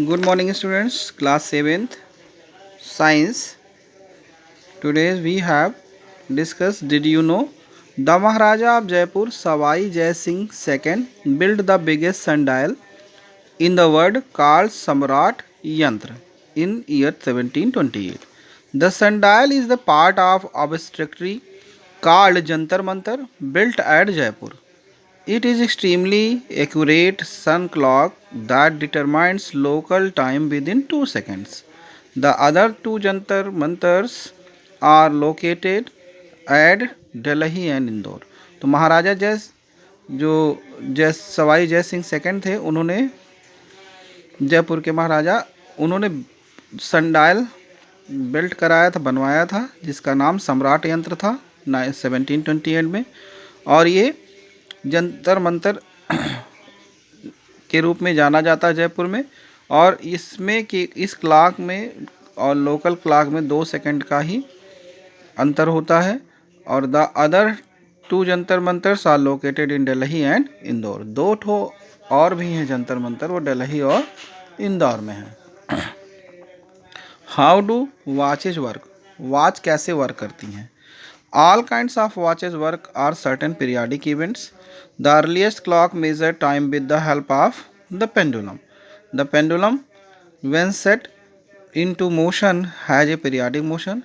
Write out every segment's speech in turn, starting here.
Good morning, students. Class 7th Science. Today we have discussed. Did you know the Maharaja of Jaipur, Savai Jai Singh II, built the biggest sundial in the world called Samrat Yantra in year 1728. The sundial is the part of observatory called Jantar Mantar built at Jaipur. It is extremely accurate sun clock that determines local time within 2 seconds. The other two Jantar Mantars are located at Delhi and Indore. तो महाराजा जो जय Sawai Jai Singh second थे, उन्होंने जयपुर के महाराजा, उन्होंने sundial built कराया था, बनवाया था, जिसका नाम सम्राट यंत्र था 1728 में। और ये जंतर मंतर के रूप में जाना जाता है जयपुर में। और इसमें कि इस क्लॉक में और लोकल क्लॉक में 2 सेकंड का ही अंतर होता है। और the other two Jantar Mantars are located in Delhi and Indore. दो ठो और भी हैं जंतर मंतर, वो दिल्ली और इंदौर में हैं। How do watches work? Watch कैसे वर्क करती हैं? All kinds of watches work are certain periodic events. The earliest clock measure time with the help of the pendulum. The pendulum, when set into motion, has a periodic motion.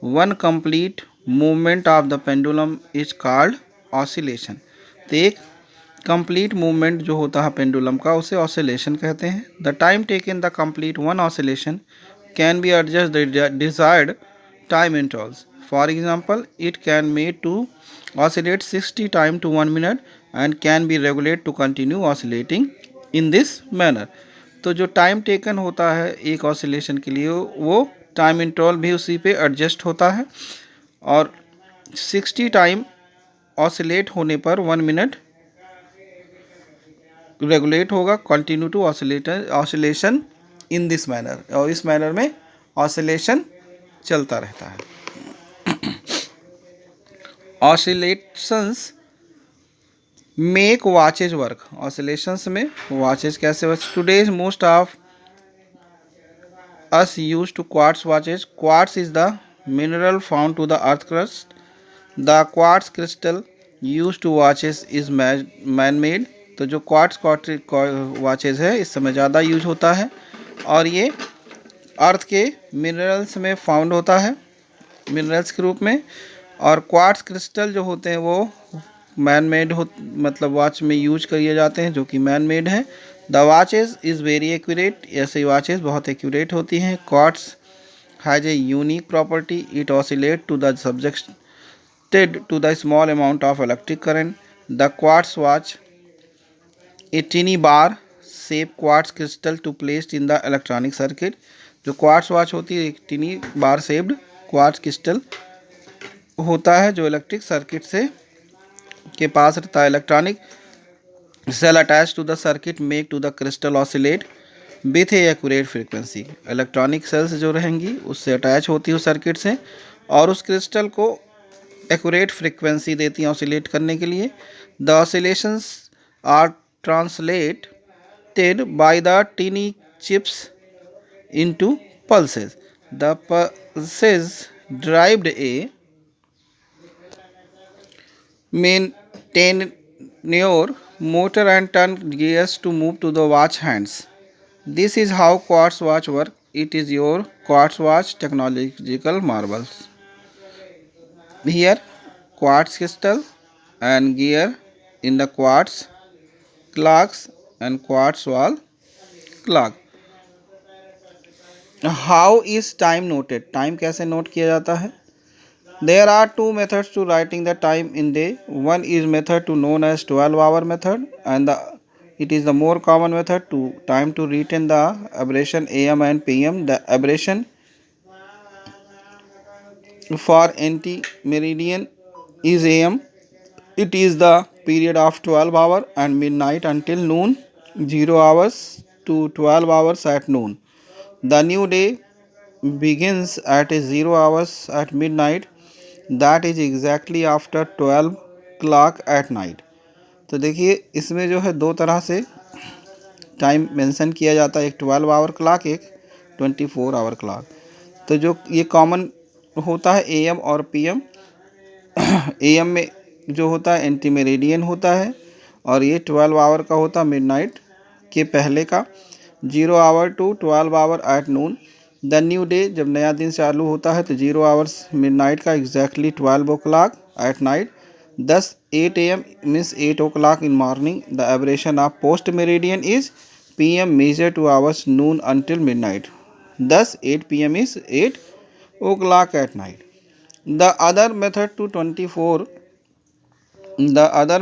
One complete movement of the pendulum is called oscillation. तो एक complete movement जो होता है pendulum का, उसे oscillation कहते हैं. The time taken the complete one oscillation can be adjusted the desired time intervals. For example, it can made to oscillate 60 times to 1 minute and can be regulated to continue oscillating in this manner. तो जो time taken होता है एक oscillation के लिए, वो time interval भी उसी पे एडजस्ट होता है। और 60 टाइम ऑसिलेट होने पर 1 मिनट रेगुलेट होगा, continue to oscillation in this manner, और इस मैनर में ऑसिलेशन चलता रहता है। Oscillations make watches work. Oscillations में वॉचेज कैसे work? Today's most of us used to quartz watches. Quartz is the mineral found to the earth crust. The quartz crystal used to watches is man-made. तो जो quartz watches है इस समय ज़्यादा use होता है और ये अर्थ के मिनरल्स में फाउंड होता है, मिनरल्स के रूप में। और क्वार्ट्स क्रिस्टल जो होते हैं वो मैन मेड मतलब वॉच में यूज किए जाते हैं, जो कि मैन मेड है। The watches is very accurate. ऐसे वॉचेज बहुत एक्यूरेट होती हैं। Quartz has a unique property, it oscillate to the subjected to the small amount of electric current. The quartz watch a tiny bar shape quartz crystal to placed in the electronic circuit. जो quartz watch होती है एक tiny bar shaped quartz crystal होता है जो electric circuit से के पास रहता है। Electronic cell attach to the circuit make to the crystal oscillate with a accurate frequency. Electronic cells जो रहेंगी उससे अटैच होती है उस सर्किट से और उस क्रिस्टल को एक्यूरेट फ्रीक्वेंसी देती हैं ऑसिलेट करने के लिए। The oscillations are translated by the tiny chips into pulses. The pulses derived a maintainer motor and turn gears to move to the watch hands. This is how quartz watch work. It is your quartz watch technological marvels. Here quartz crystal and gear in the quartz clocks and quartz wall clock. How is time noted? Time कैसे note किया जाता है? There are two methods to writing the time in day. One is method to known as 12-hour method and it is the more common method to time to retain the aberration am and pm. The aberration for anti-meridian is am. It is the period of 12 hour and midnight until noon, 0 hours to 12 hours at noon. The new day begins at 0 hours at midnight, that is exactly after 12 o'clock at night. तो देखिए इसमें जो है दो तरह से time mention किया जाता है, एक 12 आवर क्लॉक, एक 24 आवर क्लॉक। तो जो ये कॉमन होता है AM और PM। AM में जो होता है एंटी मेरिडियन होता है, और ये 12 आवर का होता है मिडनाइट के पहले का, 0 hour to 12 hour at noon. The new day, जब नया दिन चालू होता है तो 0 आवर्स मिडनाइट का, exactly 12 o'clock at night. 8 AM means 8 o'clock in morning. The abbreviation of post meridian is PM major 2 hours noon until midnight. Thus 8 PM is 8 o'clock at night. The other method to 24 the other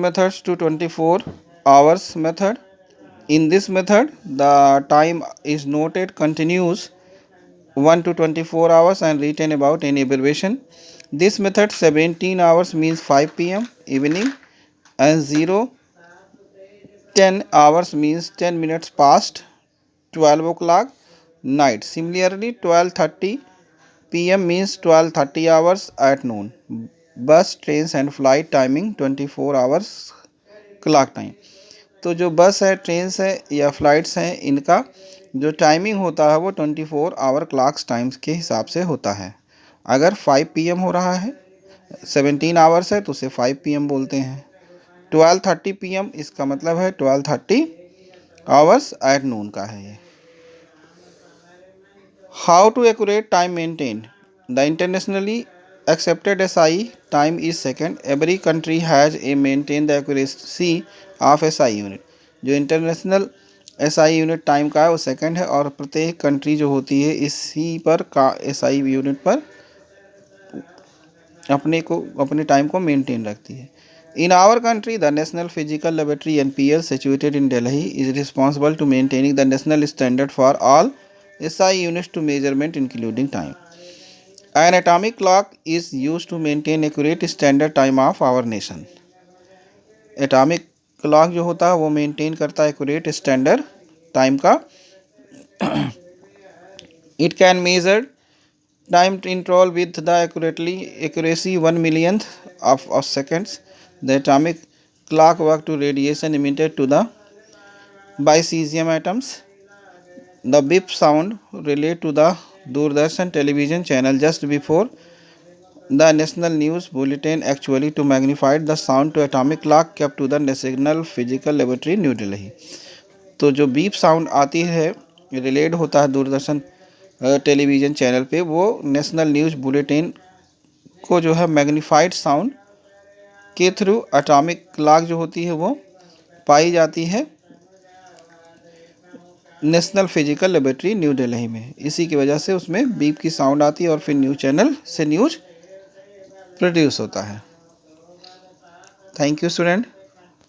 methods to 24 hours method. In this method the time is noted continuous 1 to 24 hours and written about any abbreviation. This method 17 hours means 5 PM evening, and 10 hours means 10 minutes past 12 o'clock night. Similarly 12:30 PM means 12:30 hours at noon. Bus, trains and flight timing 24 hours clock time. तो जो बस है, trains है या flights हैं, इनका जो timing होता है वो 24 आवर क्लॉक्स टाइम्स के हिसाब से होता है। अगर 5 PM हो रहा है, 17 आवर्स है, तो उसे 5 PM बोलते हैं। 12:30 PM इसका मतलब है 12:30 आवर्स एट नून का है ये। How to accurate time maintain. The internationally accepted SI time is second. Every country has a maintain the accuracy of SI unit. जो इंटरनेशनल SI यूनिट टाइम का है वो सेकंड है, और प्रत्येक कंट्री जो होती है इसी पर का SI यूनिट पर अपने टाइम को मेंटेन रखती है। In our country, the National Physical Laboratory NPL situated in Delhi is responsible to maintaining the national standard for all SI units to measurement including time. An atomic clock is used to maintain accurate standard time of our nation. Atomic clock जो होता है वो maintain करता है accurate standard time का। It can measure time interval with the accuracy 1 millionth of seconds. The atomic clock works to radiation emitted to the by cesium atoms. The beep sound relate to the Doordarshan television channel just before the national news bulletin, actually to magnify the sound to atomic clock kept to the National Physical Laboratory New Delhi. तो जो beep sound आती है, relate होता है Doordarshan television channel पे, वो national news bulletin को जो है मैग्नीफाइड साउंड के थ्रू एटॉमिक क्लॉक जो होती है वो पाई जाती है national physical laboratory new Delhi में। इसी की वजह से उसमें बीप की साउंड आती है और फिर न्यूज़ चैनल से न्यूज़ प्रोड्यूस होता है। Thank you student.